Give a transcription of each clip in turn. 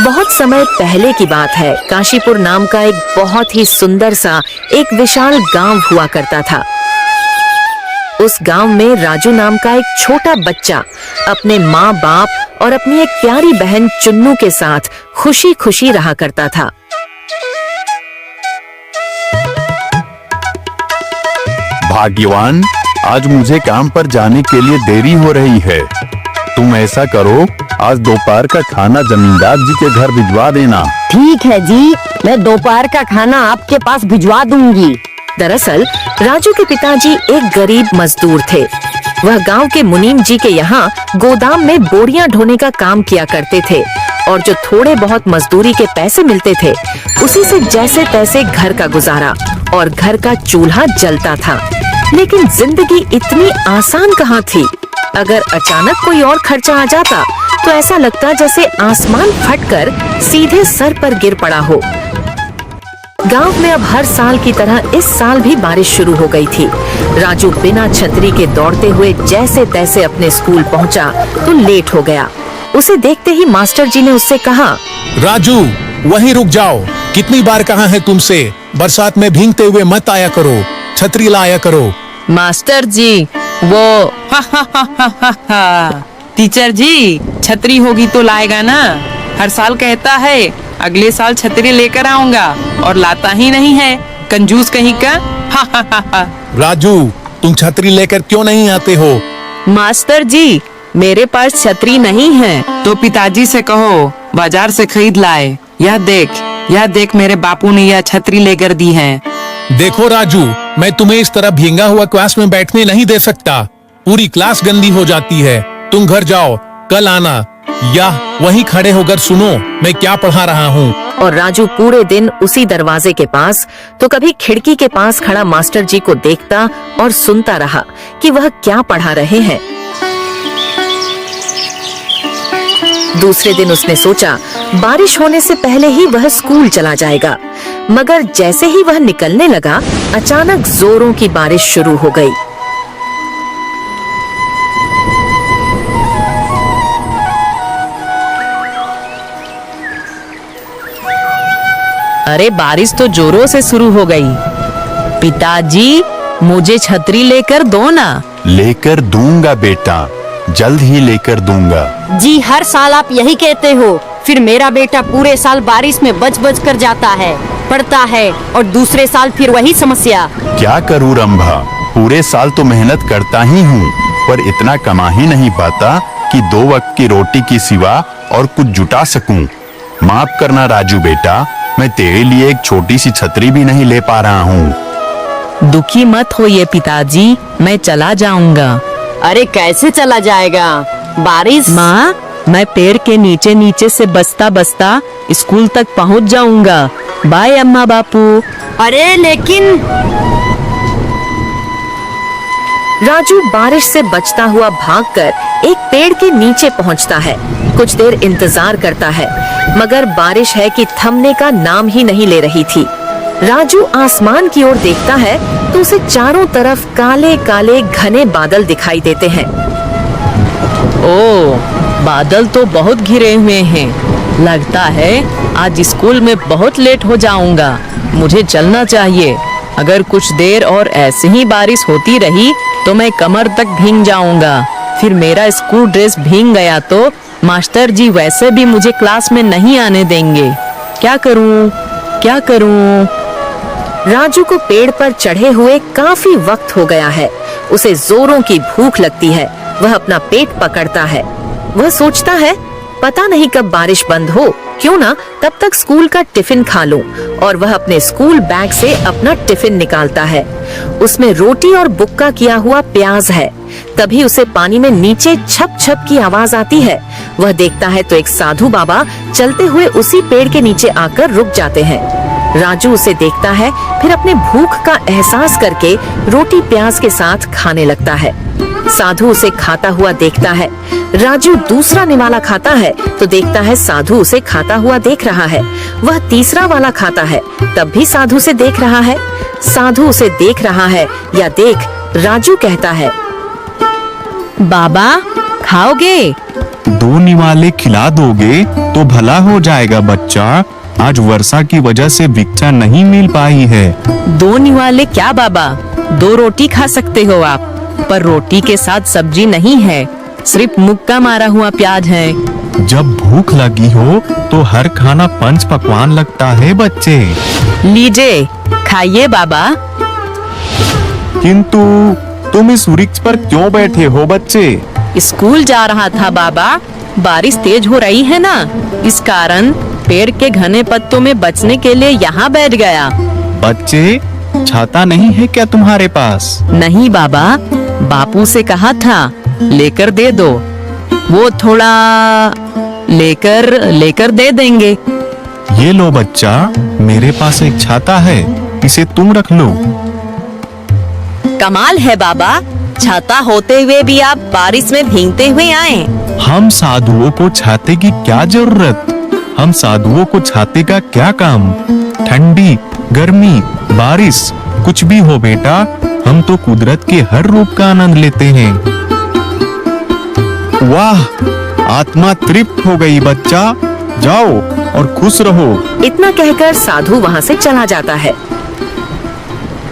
बहुत समय पहले की बात है। काशीपुर नाम का एक बहुत ही सुंदर सा एक विशाल गांव हुआ करता था। उस गांव में राजू नाम का एक छोटा बच्चा अपने माँ बाप और अपनी एक प्यारी बहन चुन्नू के साथ खुशी खुशी रहा करता था। भाग्यवान, आज मुझे काम पर जाने के लिए देरी हो रही है। तुम ऐसा करो, आज दोपहर का खाना जमींदार जी के घर भिजवा देना। ठीक है जी, मैं दोपहर का खाना आपके पास भिजवा दूंगी। दरअसल राजू के पिताजी एक गरीब मजदूर थे। वह गांव के मुनीम जी के यहाँ गोदाम में बोरियां ढोने का काम किया करते थे और जो थोड़े बहुत मजदूरी के पैसे मिलते थे उसी से जैसे तैसे घर का गुजारा और घर का चूल्हा जलता था। लेकिन जिंदगी इतनी आसान कहाँ थी। अगर अचानक कोई और खर्चा आ जाता तो ऐसा लगता जैसे आसमान फटकर सीधे सर पर गिर पड़ा हो। गांव में अब हर साल की तरह इस साल भी बारिश शुरू हो गई थी। राजू बिना छतरी के दौड़ते हुए जैसे तैसे अपने स्कूल पहुंचा तो लेट हो गया। उसे देखते ही मास्टर जी ने उससे कहा, राजू वहीं रुक जाओ। कितनी बार कहा है तुमसे, बरसात में भीगते हुए मत आया करो, छतरी लाया करो। मास्टर जी वो टीचर जी छतरी होगी तो लाएगा ना। हर साल कहता है अगले साल छतरी लेकर आऊंगा और लाता ही नहीं है, कंजूस कहीं का। राजू तुम छतरी लेकर क्यों नहीं आते हो? मास्टर जी मेरे पास छतरी नहीं है तो पिताजी से कहो बाजार से खरीद लाए। यह देख मेरे बापू ने यह छतरी लेकर दी है। देखो राजू, मैं तुम्हें इस तरह भींगा हुआ क्लास में बैठने नहीं दे सकता। पूरी क्लास गंदी हो जाती है। तुम घर जाओ, कल आना या वहीं खड़े होकर सुनो मैं क्या पढ़ा रहा हूँ। और राजू पूरे दिन उसी दरवाजे के पास तो कभी खिड़की के पास खड़ा मास्टर जी को देखता और सुनता रहा कि वह क्या पढ़ा रहे हैं। दूसरे दिन उसने सोचा बारिश होने से पहले ही वह स्कूल चला जाएगा, मगर जैसे ही वह निकलने लगा अचानक जोरों की बारिश शुरू हो गई। अरे बारिश तो जोरों से शुरू हो गई। पिताजी मुझे छतरी लेकर दो ना। लेकर दूंगा बेटा, जल्द ही लेकर दूंगा। जी हर साल आप यही कहते हो, फिर मेरा बेटा पूरे साल बारिश में बच बच कर जाता है, पढ़ता है और दूसरे साल फिर वही समस्या। क्या करूँ रंभा, पूरे साल तो मेहनत करता ही हूँ पर इतना कमा ही नहीं पाता कि 2 वक्त की रोटी की सिवा और कुछ जुटा सकूं। माफ करना राजू बेटा, मैं तेरे लिए एक छोटी सी छतरी भी नहीं ले पा रहा हूँ। दुखी मत होइए पिताजी, मैं चला जाऊंगा। अरे कैसे चला जाएगा, बारिश। माँ मैं पेड़ के नीचे नीचे से बसता बसता स्कूल तक पहुँच जाऊंगा। बाय अम्मा बापू। अरे लेकिन राजू बारिश से बचता हुआ भागकर एक पेड़ के नीचे पहुंचता है। कुछ देर इंतजार करता है मगर बारिश है कि थमने का नाम ही नहीं ले रही थी। राजू आसमान की ओर देखता है तो उसे चारों तरफ काले काले घने बादल दिखाई देते हैं। ओ बादल तो बहुत घिरे हुए हैं। लगता है आज स्कूल में बहुत लेट हो जाऊंगा। मुझे चलना चाहिए। अगर कुछ देर और ऐसे ही बारिश होती रही तो मैं कमर तक भीग जाऊंगा। फिर मेरा स्कूल ड्रेस भीग गया तो मास्टर जी वैसे भी मुझे क्लास में नहीं आने देंगे। क्या करूं? राजू को पेड़ पर चढ़े हुए काफी वक्त हो गया है। उसे जोरों की भूख लगती है। वह अपना पेट पकड़ता है। वह सोचता है पता नहीं कब बारिश बंद हो, क्यों ना तब तक स्कूल का टिफिन खा लूं। और वह अपने स्कूल बैग से अपना टिफिन निकालता है। उसमें रोटी और बुक्का किया हुआ प्याज है। तभी उसे पानी में नीचे छप छप की आवाज आती है। वह देखता है तो एक साधु बाबा चलते हुए उसी पेड़ के नीचे आकर रुक जाते हैं। राजू उसे देखता है, फिर अपने भूख का एहसास करके रोटी प्याज के साथ खाने लगता है। साधु उसे खाता हुआ देखता है। राजू दूसरा निवाला खाता है तो देखता है साधु उसे खाता हुआ देख रहा है। वह तीसरा वाला खाता है, तब भी साधु से देख रहा है। साधु उसे देख रहा है या राजू कहता है, बाबा खाओगे? 2 निवाले खिला दोगे तो भला हो जाएगा बच्चा। आज वर्षा की वजह से भिक्षा नहीं मिल पाई है। 2 निवाले क्या बाबा, 2 रोटी खा सकते हो आप, पर रोटी के साथ सब्जी नहीं है, सिर्फ मुक्का मारा हुआ प्याज है। जब भूख लगी हो तो हर खाना पंच पकवान लगता है बच्चे। लीजिए खाइए बाबा। किंतु तुम इस वृक्ष पर क्यों बैठे हो बच्चे? स्कूल जा रहा था बाबा, बारिश तेज हो रही है ना, इस कारण पेड़ के घने पत्तों में बचने के लिए यहाँ बैठ गया। बच्चे, छाता नहीं है क्या तुम्हारे पास? नहीं बाबा, बापू से कहा था लेकर दे दो, वो थोड़ा लेकर दे देंगे। ये लो बच्चा, मेरे पास एक छाता है, इसे तुम रख लो। कमाल है बाबा, छाता होते हुए भी आप बारिश में भीगते हुए आए। हम साधुओं को छाते की क्या जरूरत? हम साधुओं को छाते का क्या काम? ठंडी, गर्मी, बारिश, कुछ भी हो बेटा, हम तो कुदरत के हर रूप का आनंद लेते हैं। वाह, आत्मा तृप्त हो गई बच्चा, जाओ और खुश रहो। इतना कहकर साधु वहाँ से चला जाता है।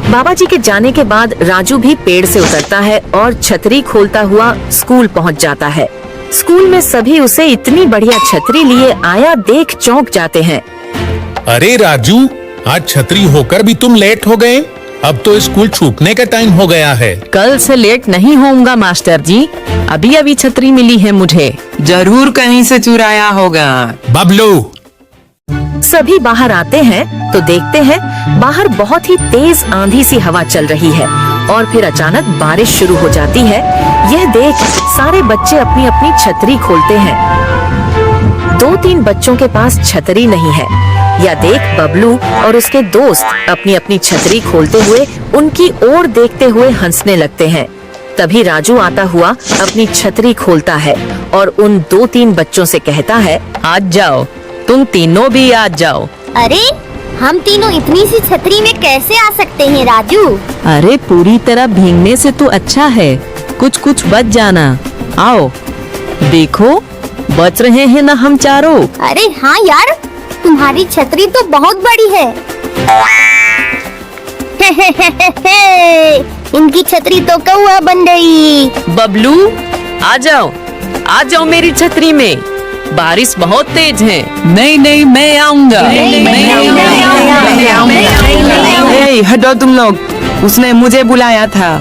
बाबा जी के जाने के बाद राजू भी पेड़ से उतरता है और छतरी खोलता हुआ स्कूल पहुँच जाता है। स्कूल में सभी उसे इतनी बढ़िया छतरी लिए आया देख चौंक जाते हैं। अरे राजू, आज छतरी होकर भी तुम लेट हो गए। अब तो स्कूल छूटने का टाइम हो गया है। कल से लेट नहीं होऊंगा मास्टर जी, अभी छतरी मिली है मुझे। जरूर कहीं से चुराया होगा। बबलू, सभी बाहर आते हैं तो देखते हैं बाहर बहुत ही तेज आंधी सी हवा चल रही है और फिर अचानक बारिश शुरू हो जाती है। यह देख सारे बच्चे अपनी अपनी छतरी खोलते हैं। 2-3 बच्चों के पास छतरी नहीं है। यह देख बबलू और उसके दोस्त अपनी अपनी छतरी खोलते हुए उनकी ओर देखते हुए हंसने लगते हैं। तभी राजू आता हुआ अपनी छतरी खोलता है और उन 2-3 बच्चों से कहता है, आज जाओ, तुम तीनों भी आज जाओ। अरे हम तीनों इतनी सी छतरी में कैसे आ सकते हैं राजू? अरे पूरी तरह भीगने से तो अच्छा है कुछ कुछ बच जाना। आओ देखो, बच रहे हैं ना हम चारों। अरे हाँ यार, तुम्हारी छतरी तो बहुत बड़ी है। इनकी छतरी तो कौवा बन गई। बबलू आ जाओ मेरी छतरी में, बारिश बहुत तेज है। नहीं, मैं आऊंगा। हटो तुम लोग, उसने मुझे बुलाया था।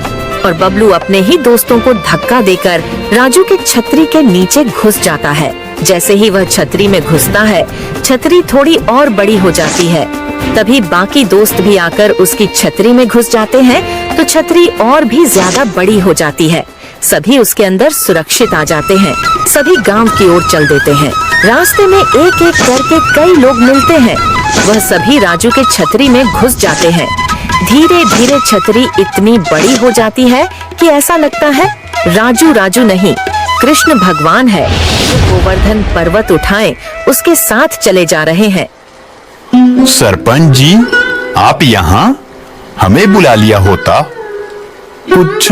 और बबलू अपने ही दोस्तों को धक्का देकर राजू के छतरी के नीचे घुस जाता है। जैसे ही वह छतरी में घुसता है, छतरी थोड़ी और बड़ी हो जाती है। तभी बाकी दोस्त भी आकर उसकी छतरी में घुस जाते हैं तो छतरी और भी ज्यादा बड़ी हो जाती है। सभी उसके अंदर सुरक्षित आ जाते हैं। सभी गांव की ओर चल देते हैं। रास्ते में एक एक करके कई लोग मिलते हैं। वह सभी राजू के छतरी में घुस जाते हैं। धीरे धीरे छतरी इतनी बड़ी हो जाती है कि ऐसा लगता है राजू नहीं, कृष्ण भगवान है जो गोवर्धन पर्वत उठाए उसके साथ चले जा रहे हैं। सरपंच जी, आप यहाँ? हमें बुला लिया होता। कुछ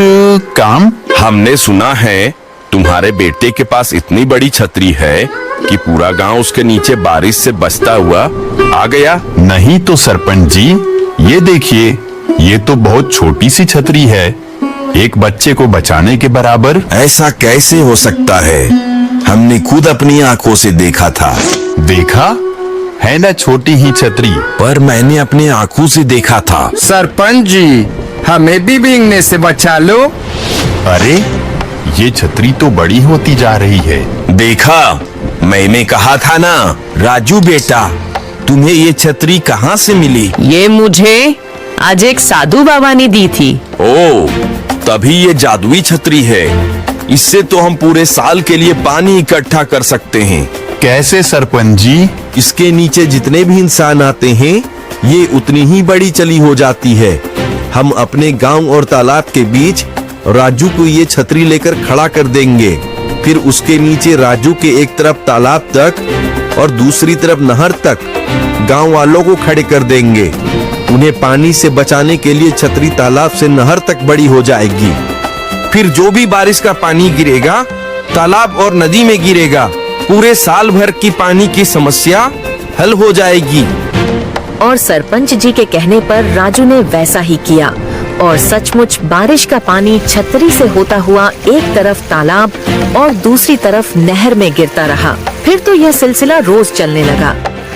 काम? हमने सुना है तुम्हारे बेटे के पास इतनी बड़ी छतरी है कि पूरा गांव उसके नीचे बारिश से बचता हुआ आ गया। नहीं तो सरपंच जी, ये देखिए, ये तो बहुत छोटी सी छतरी है, एक बच्चे को बचाने के बराबर। ऐसा कैसे हो सकता है? हमने खुद अपनी आंखों से देखा था। देखा है ना, छोटी ही छतरी। पर मैंने अपनी आंखों से देखा था। सरपंच जी, हमें भी भीगने से बचा लो। अरे ये छतरी तो बड़ी होती जा रही है। देखा, मैंने कहा था ना। राजू बेटा, तुम्हें ये छतरी कहाँ से मिली? ये मुझे आज एक साधु बाबा ने दी थी। ओ, तभी ये जादुई छतरी है। इससे तो हम पूरे साल के लिए पानी इकट्ठा कर सकते हैं। कैसे सरपंच जी? इसके नीचे जितने भी इंसान आते हैं, ये उतनी ही बड़ी चली हो जाती है। हम अपने गांव और तालाब के बीच राजू को ये छतरी लेकर खड़ा कर देंगे। फिर उसके नीचे राजू के एक तरफ तालाब तक और दूसरी तरफ नहर तक गांव वालों को खड़े कर देंगे। उन्हें पानी से बचाने के लिए छतरी तालाब से नहर तक बड़ी हो जाएगी। फिर जो भी बारिश का पानी गिरेगा, तालाब और नदी में गिरेगा। पूरे साल भर की पानी की समस्या हल हो जाएगी। और सरपंच जी के कहने पर राजू ने वैसा ही किया और सचमुच बारिश का पानी छतरी से होता हुआ एक तरफ तालाब और दूसरी तरफ नहर में गिरता रहा। फिर तो यह सिलसिला रोज चलने लगा।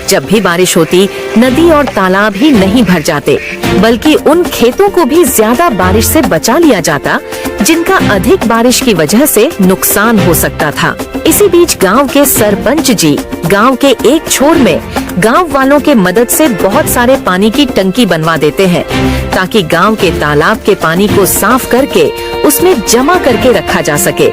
जब भी बारिश होती, नदी और तालाब ही नहीं भर जाते, बल्कि उन खेतों को भी ज्यादा बारिश से बचा लिया जाता जिनका अधिक बारिश की वजह से नुकसान हो सकता था। इसी बीच गांव के सरपंच जी गांव के एक छोर में गांव वालों के मदद से बहुत सारे पानी की टंकी बनवा देते हैं, ताकि गांव के तालाब के पानी को साफ करके उसमें जमा करके रखा जा सके।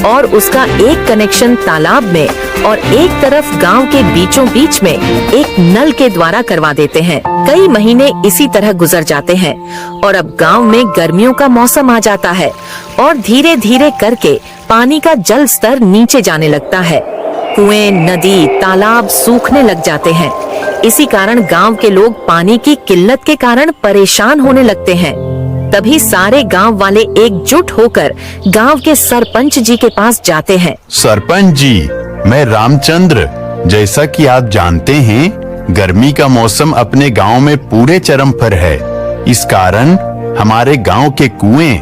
और उसका एक कनेक्शन तालाब में और एक तरफ गांव के बीचों बीच में एक नल के द्वारा करवा देते हैं। कई महीने इसी तरह गुजर जाते हैं और अब गांव में गर्मियों का मौसम आ जाता है और धीरे धीरे करके पानी का जल स्तर नीचे जाने लगता है। कुएं, नदी, तालाब सूखने लग जाते हैं। इसी कारण गांव के लोग पानी की किल्लत के कारण परेशान होने लगते हैं। तभी सारे गांव वाले एकजुट होकर गांव के सरपंच जी के पास जाते हैं। सरपंच जी, मैं रामचंद्र। जैसा कि आप जानते हैं, गर्मी का मौसम अपने गांव में पूरे चरम पर है। इस कारण हमारे गांव के कुएं,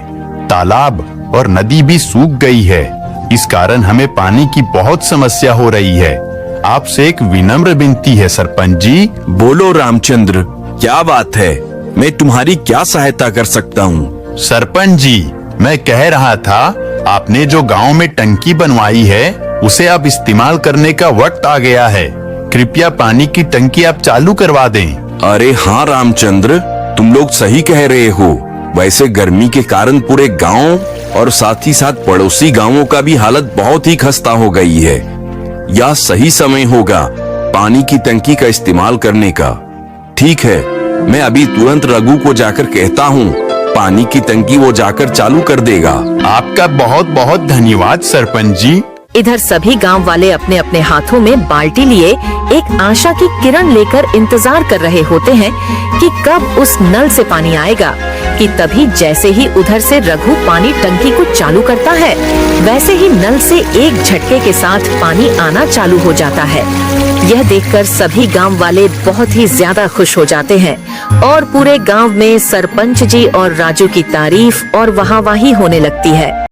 तालाब और नदी भी सूख गई है। इस कारण हमें पानी की बहुत समस्या हो रही है। आपसे एक विनम्र विनती है सरपंच जी। बोलो रामचंद्र, क्या बात है? मैं तुम्हारी क्या सहायता कर सकता हूँ? सरपंच जी, मैं कह रहा था, आपने जो गांव में टंकी बनवाई है उसे अब इस्तेमाल करने का वक्त आ गया है। कृपया पानी की टंकी आप चालू करवा दें। अरे हाँ रामचंद्र, तुम लोग सही कह रहे हो। वैसे गर्मी के कारण पूरे गांव और साथ ही साथ पड़ोसी गांवों का भी हालत बहुत ही खस्ता हो गई है। यह सही समय होगा पानी की टंकी का इस्तेमाल करने का। ठीक है, मैं अभी तुरंत रघु को जाकर कहता हूँ, पानी की टंकी वो जाकर चालू कर देगा। आपका बहुत बहुत धन्यवाद सरपंच जी। इधर सभी गांव वाले अपने अपने हाथों में बाल्टी लिए एक आशा की किरण लेकर इंतजार कर रहे होते हैं कि कब उस नल से पानी आएगा। कि तभी जैसे ही उधर से रघु पानी टंकी को चालू करता है, वैसे ही नल से एक झटके के साथ पानी आना चालू हो जाता है। यह देखकर सभी गांव वाले बहुत ही ज्यादा खुश हो जाते हैं और पूरे गांव में सरपंच जी और राजू की तारीफ और वाहवाही होने लगती है।